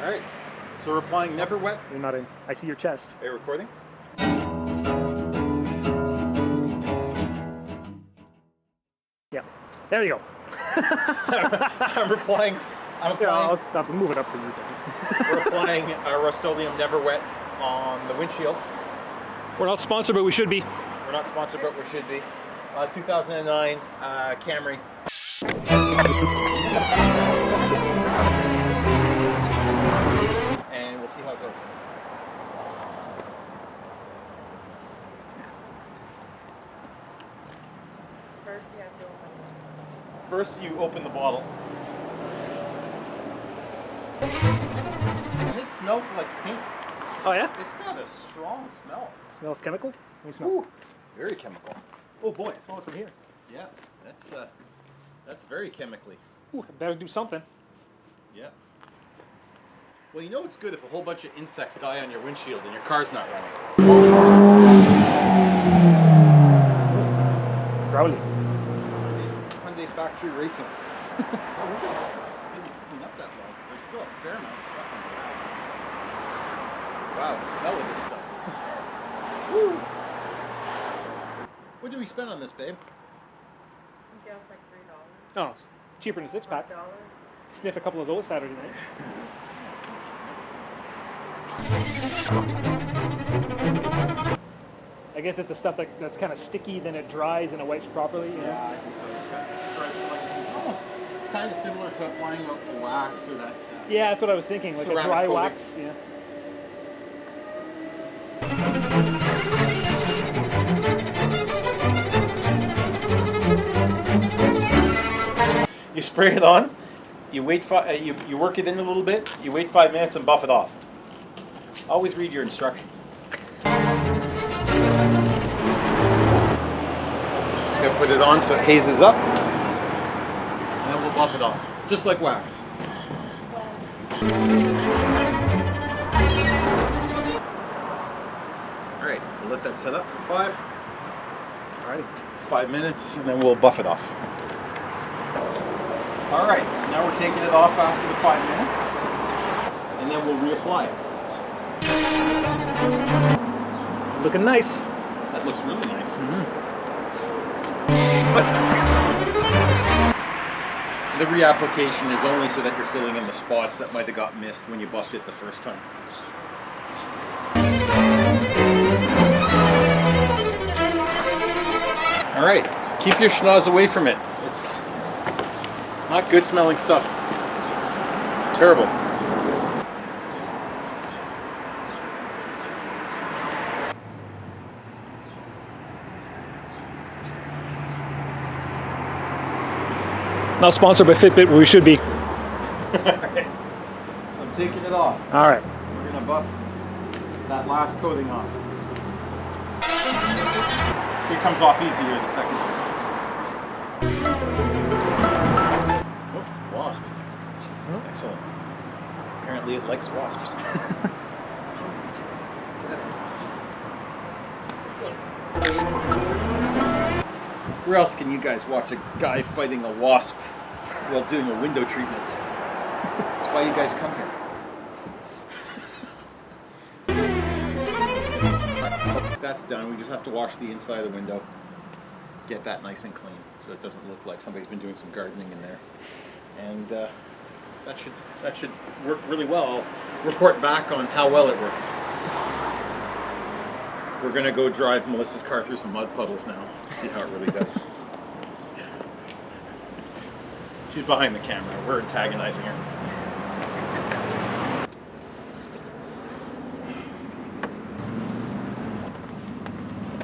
All right. So we're applying Never Wet. You're not in. I see your chest. Are you recording? Yeah. There you go. I'm applying. Yeah, I'll move it up for you. We're applying Rust-Oleum Never Wet on the windshield. We're not sponsored, but we should be. We're not sponsored, but we should be. 2009 Camry. And we'll see how it goes. First, you open the bottle. And it smells like paint. Oh yeah? It's got a strong smell. Smells chemical? Let me smell. Ooh, very chemical. Oh boy, I smell it from here. Yeah, that's very chemically. Ooh, I better do something. Yeah. Well, you know it's good if a whole bunch of insects die on your windshield and your car's not running. Growly. Hyundai factory racing. Oh, we didn't clean up that well because there's still a fair amount of stuff on the ground. Wow, the smell of this stuff is. Woo! What did we spend on this, babe? Yeah, it's like $3. Oh, cheaper than a six-pack. $5. Sniff a couple of those Saturday night. I guess it's the stuff that's kind of sticky, then it dries and it wipes properly. You know? Yeah, I think so. It's almost kind of similar to applying a wax or that. Yeah, that's what I was thinking, like a ceramic dry coating. wax. Yeah. You spray it on. You wait. You work it in a little bit. You wait 5 minutes and buff it off. Always read your instructions. Just gotta put it on so it hazes up, and then we'll buff it off, just like wax. All right, we'll let that set up for 5. All right. 5 minutes, and then we'll buff it off. All right, so now we're taking it off after the 5 minutes, and then we'll reapply it. Looking nice. That looks really nice. Mm-hmm. But the reapplication is only so that you're filling in the spots that might have got missed when you buffed it the first time. All right, keep your schnoz away from it. It's not good smelling stuff. Terrible. Not sponsored by Fitbit, but we should be. So I'm taking it off. All right. We're gonna buff that last coating off. So it comes off easier the second time. Oh, wasp. Excellent. Apparently it likes wasps. Where else can you guys watch a guy fighting a wasp while doing a window treatment? That's why you guys come here. Right, so that's done. We just have to wash the inside of the window. Get that nice and clean so it doesn't look like somebody's been doing some gardening in there. And that should work really well. I'll report back on how well it works. We're going to go drive Melissa's car through some mud puddles now to see how it really does. She's behind the camera. We're antagonizing her.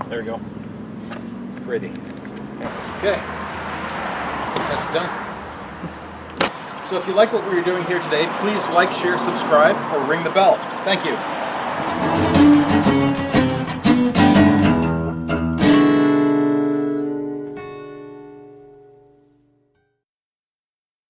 There we go. Pretty. Okay. That's done. So if you like what we were doing here today, please like, share, subscribe, or ring the bell. Thank you.